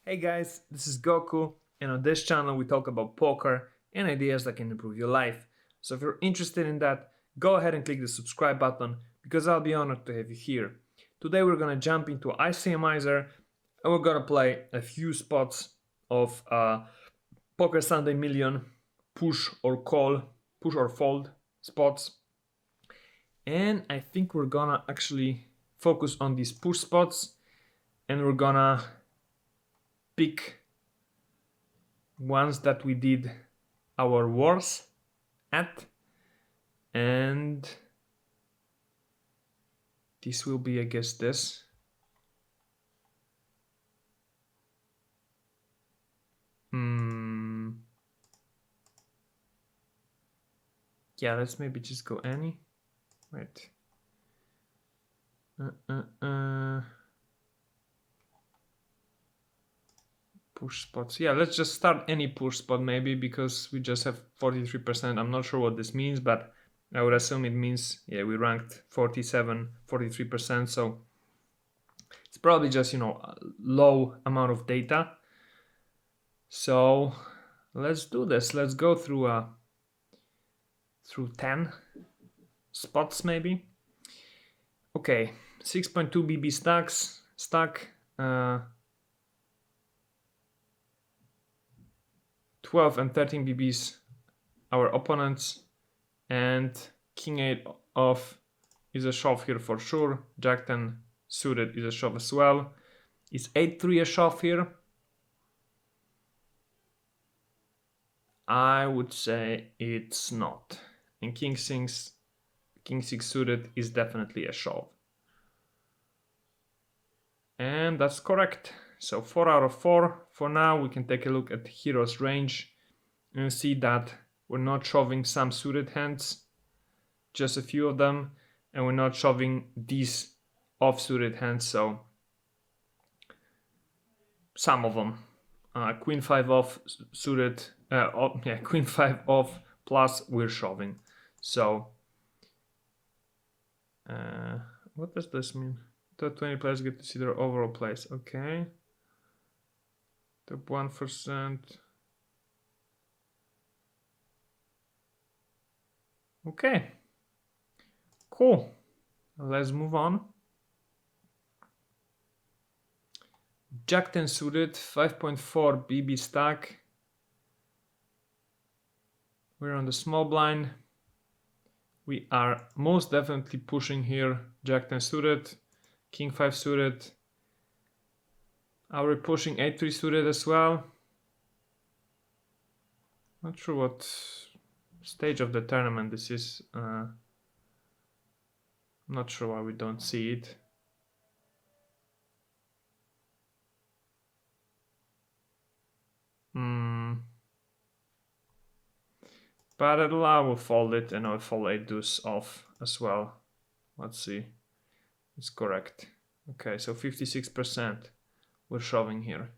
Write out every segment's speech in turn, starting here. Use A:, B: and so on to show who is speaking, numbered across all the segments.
A: Hey guys, this is Goku, and on this channel we talk about poker and ideas that can improve your life. So if you're interested in that, go ahead and click the subscribe button because I'll be honored to have you here. Today we're gonna jump into ICMIZER and we're gonna play a few spots of Poker Sunday Million push or call, push or fold spots. And I think we're gonna actually focus on these push spots and we're gonna pick ones that we did our wars at, and this will be, I guess, this. Yeah, let's maybe just go any. Wait. Push spots. Yeah, let's just start any push spot maybe because we just have 43%. I'm not sure what this means, but I would assume it means, yeah, we ranked 43%. So it's probably just, a low amount of data. So let's do this. Let's go through 10 spots maybe. Okay, 6.2 BB stack. 12 and 13 BBs our opponents, and King 8 off is a shove here for sure. Jack 10 suited is a shove as well. Is 8-3 a shove here? I would say it's not. And King 6 suited is definitely a shove. And that's correct. So 4 out of 4. For now, we can take a look at Hero's range and see that we're not shoving some suited hands, just a few of them, and we're not shoving these off-suited hands, so some of them. Queen 5 off suited, Queen 5 off plus we're shoving. So, what does this mean? Top 20 players get to see their overall place. Okay. Top 1%. Okay. Cool. Let's move on. Jack 10 suited, 5.4 BB stack. We're on the small blind. We are most definitely pushing here. Jack 10 suited, King 5 suited. Are we pushing 8-3 suited as well? Not sure what stage of the tournament this is. Not sure why we don't see it. But I will fold it and I'll fold 8 deuce off as well. Let's see. It's correct. Okay, so 56% we're shoving here.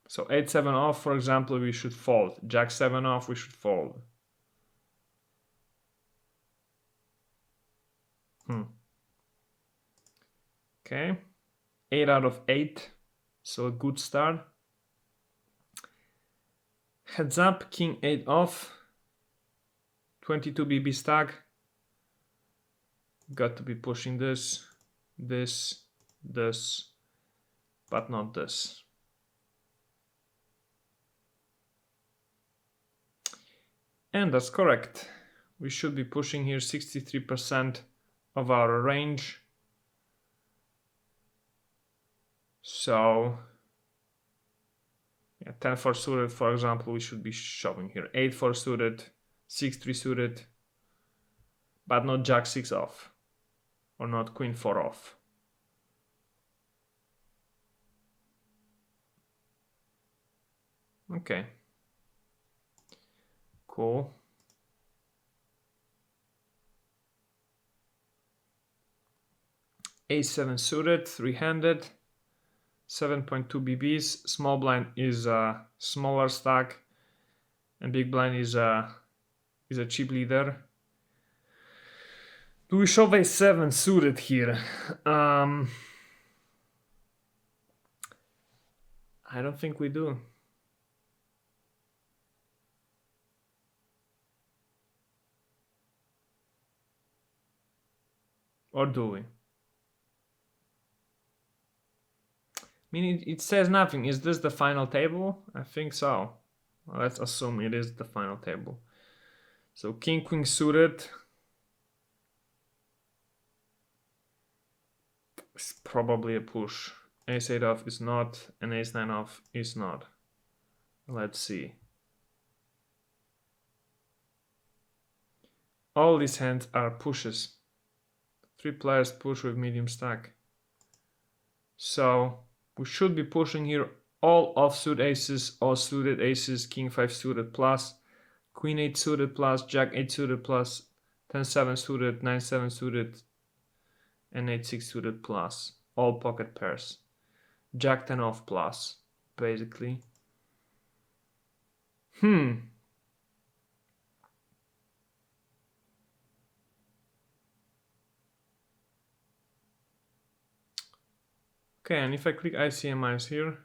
A: So 8-7 off, for example, we should fold. Jack 7 off, we should fold. Okay, 8 out of 8, so a good start. Heads up, King 8 off, 22 BB stack. Got to be pushing this, but not this. And that's correct. We should be pushing here 63% of our range. So, yeah, 10-4 suited, for example, we should be shoving here. 8-4 suited, 6-3 suited, but not Jack 6 off, or not Queen 4 off. Okay. Cool. A7 suited, 3-handed, 7.2 BBs. Small blind is a smaller stack, and big blind is a cheap leader. Do we shove a7 suited here? I don't think we do. Or do we? I mean, it says nothing. Is this the final table? I think so. Well, let's assume it is the final table. So king, queen suited is probably a push. Ace-8 off is not, and ace-9 off is not. Let's see. All these hands are pushes. 3 players push with medium stack. So we should be pushing here all offsuit aces, all suited aces, king 5 suited plus, queen 8 suited plus, jack 8 suited plus, 10-7 suited, 9-7 suited, and 8-6 suited plus. All pocket pairs. Jack 10 off plus, basically. Okay, and if I click ICMIZER here,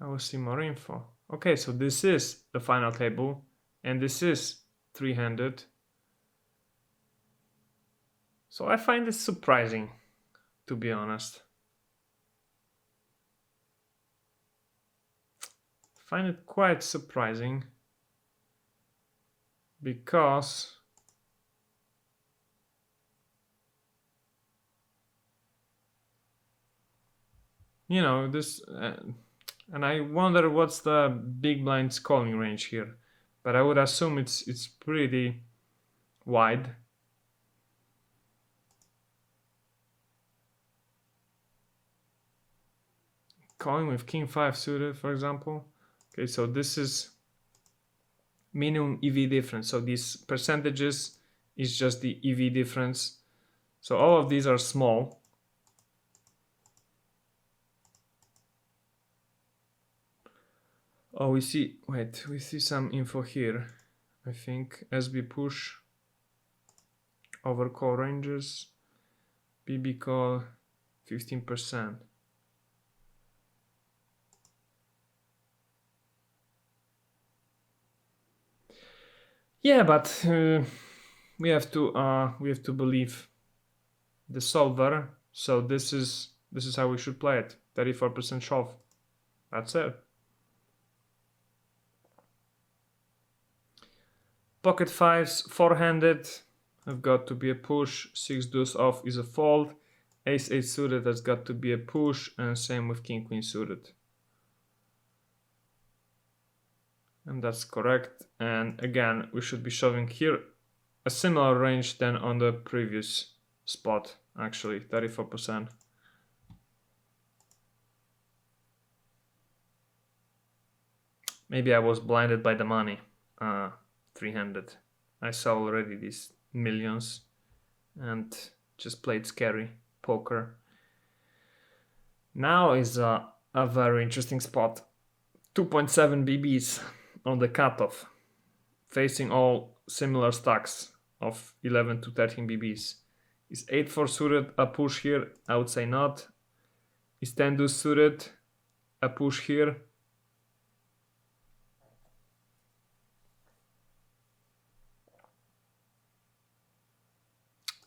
A: I will see more info. Okay, so this is the final table, and this is three-handed. So I find this surprising, to be honest. I find it quite surprising because you know this, and I wonder what's the big blind's calling range here, but I would assume it's pretty wide. Calling with king 5 suited, for example. Okay, so this is minimum EV difference. So these percentages is just the EV difference. So all of these are small. Oh, we see some info here. I think SB push, over call ranges, BB call 15%. Yeah, but we have to believe the solver. So this is how we should play it. 34% shove. That's it. Pocket fives, four-handed, have got to be a push. 6 deuce off is a fold. Ace-8 suited has got to be a push, and same with king-queen suited. And that's correct. And again, we should be shoving here a similar range than on the previous spot, actually, 34%. Maybe I was blinded by the money. Three-handed. I saw already these millions and just played scary poker. Now is a very interesting spot. 2.7 BBs on the cutoff, facing all similar stacks of 11 to 13 BBs. Is 8-4 suited a push here? I would say not. Is 10 deuce suited a push here?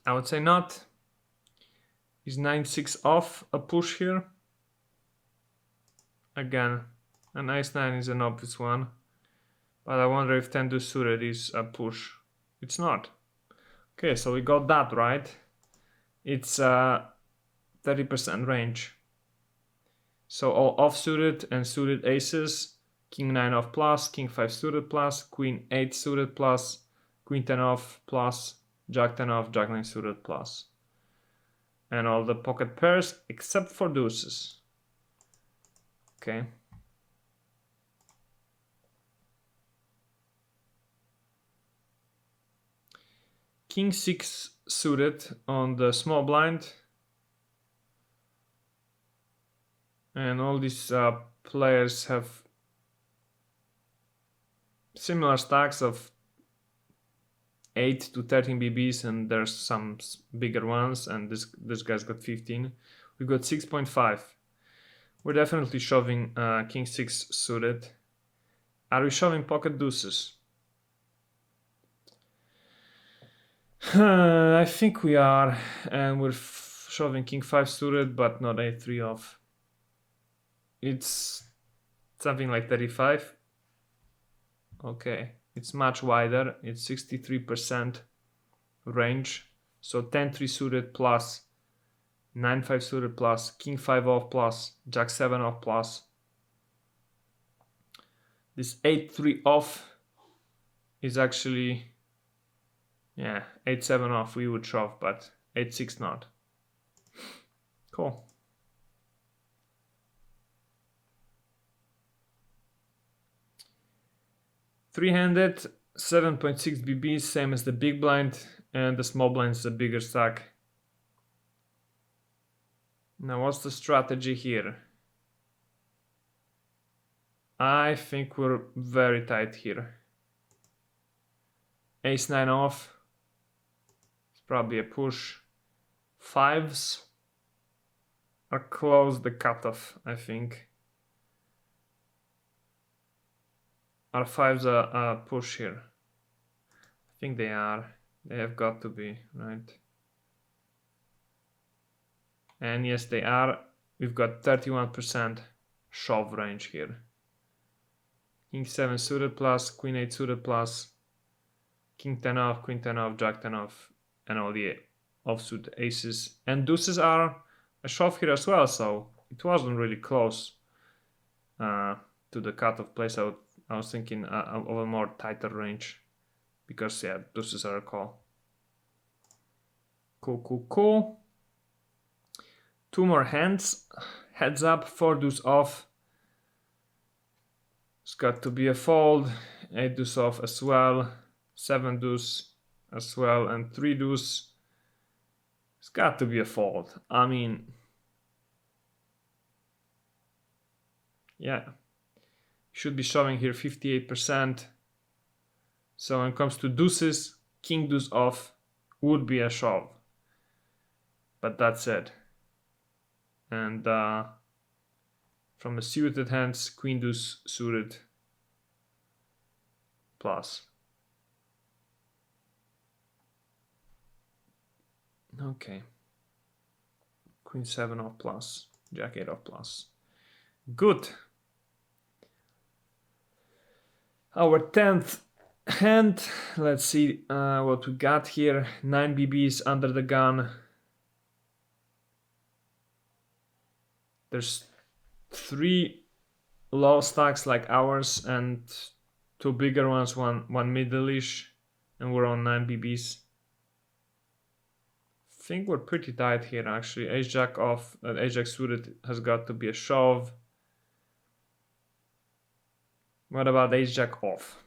A: I would say not. Is 9-6 off a push here? Again, an ace-9 is an obvious one, but I wonder if 10 deuce suited is a push. It's not. Okay, so we got that right. It's 30% range. So all off-suited and suited aces, king 9 off plus, king 5 suited plus, queen 8 suited plus, queen 10 off plus, jack 10 off, jack 9 suited plus. And all the pocket pairs except for deuces. Okay. King 6 suited on the small blind. And all these players have similar stacks of 8 to 13 BBs, and there's some bigger ones, and this guy's got 15. We've got 6.5. We're definitely shoving King 6 suited. Are we shoving pocket deuces? I think we are, and we're shoving King 5 suited, but not A3 off. It's something like 35. Okay, it's much wider. It's 63% range. So 10-3 suited plus 9-5 suited plus King 5 off plus Jack 7 off plus. This 8-3 off is actually, yeah, 8-7 off we would shove, but 8-6 not. Cool. Three-handed, 7.6 BB, same as the big blind, and the small blind is a bigger stack. Now what's the strategy here? I think we're very tight here. Ace-9 off. It's probably a push. Fives are close the cutoff, I think. Are fives a push here? I think they are. They have got to be, right? And yes, they are. We've got 31% shove range here. King 7 suited plus, Queen 8 suited plus, King 10 off, Queen 10 off, Jack 10 off, and all the offsuit aces. And deuces are a shove here as well, so it wasn't really close to the cutoff place. I was thinking of a more tighter range, because yeah, deuces are a call. Cool, cool, cool. Two more hands. Heads up, 4 deuce off. It's got to be a fold. 8 deuce off as well. 7 deuce as well, and 3 deuce. It's got to be a fold. I mean, yeah, should be shoving here 58%. So when it comes to deuces, king deuce off would be a shove, but that's it. And from the suited hands, queen deuce suited plus. Okay, queen 7 off plus, jack 8 off plus. Good. Our 10th hand, let's see what we got here. 9 BBs under the gun. There's 3 low stacks like ours and 2 bigger ones, one middle-ish, and we're on 9 BBs. I think we're pretty tight here actually. Ace jack off, ace jack suited has got to be a shove. What about ace jack off?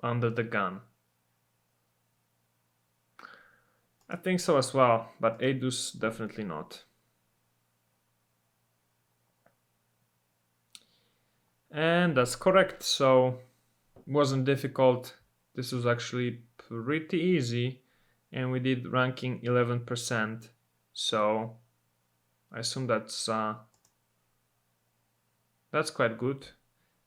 A: Under the gun. I think so as well, but 8 deuce definitely not. And that's correct, so it wasn't difficult. This was actually pretty easy, and we did ranking 11%. So I assume that's quite good.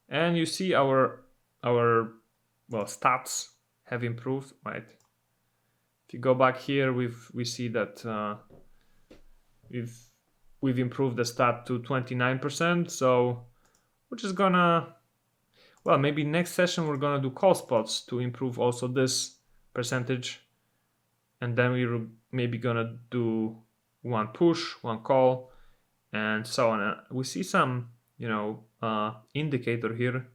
A: And you see our well, stats have improved, right? If you go back here, we see that we've improved the stat to 29%. So we're just gonna, well, maybe next session we're gonna do call spots to improve also this percentage, and then we're maybe gonna do one push, one call, and so on. We see some, you know, indicator here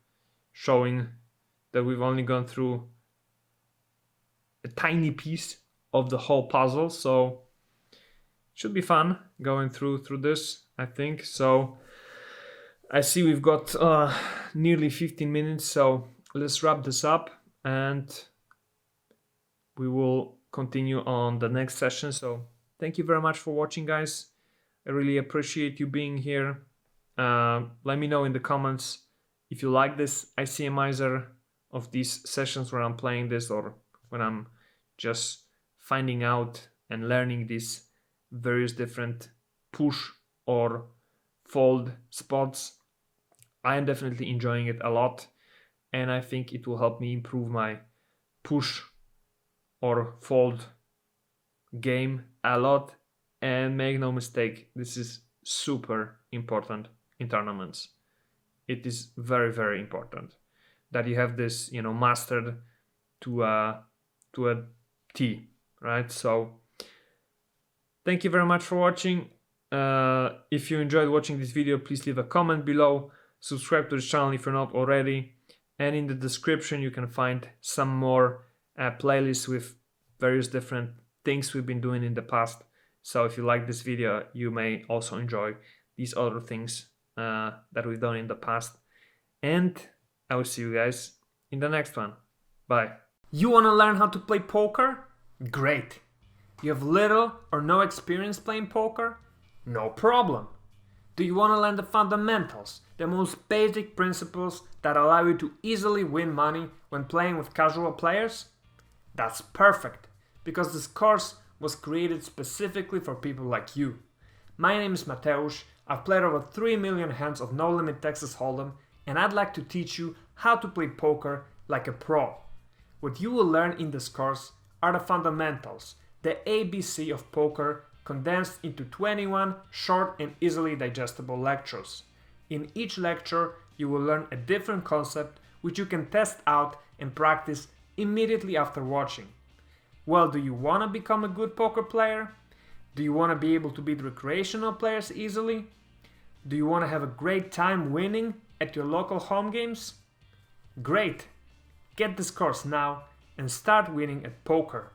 A: showing that we've only gone through a tiny piece of the whole puzzle, so it should be fun going through this, I think. So I see we've got nearly 15 minutes, so let's wrap this up and we will continue on the next session. So thank you very much for watching, guys. I really appreciate you being here. Let me know in the comments if you like this ICMIZER of these sessions where I'm playing this, or when I'm just finding out and learning these various different push or fold spots. I am definitely enjoying it a lot, and I think it will help me improve my push or fold game a lot. And make no mistake, this is super important in tournaments. It is very, very important that you have this, mastered to a T, right? So thank you very much for watching. If you enjoyed watching this video, please leave a comment below, subscribe to the channel if you're not already, and in the description you can find some more playlists with various different things we've been doing in the past. So if you like this video, you may also enjoy these other things that we've done in the past. And I will see you guys in the next one. Bye. You want to learn how to play poker? Great. You have little or no experience playing poker? No problem. Do you want to learn the fundamentals, the most basic principles that allow you to easily win money when playing with casual players? That's perfect, because this course was created specifically for people like you. My name is Mateusz, I've played over 3 million hands of No Limit Texas Hold'em, and I'd like to teach you how to play poker like a pro. What you will learn in this course are the fundamentals, the ABC of poker condensed into 21 short and easily digestible lectures. In each lecture, you will learn a different concept which you can test out and practice immediately after watching. Well, do you want to become a good poker player? Do you want to be able to beat recreational players easily? Do you want to have a great time winning at your local home games? Great! Get this course now and start winning at poker.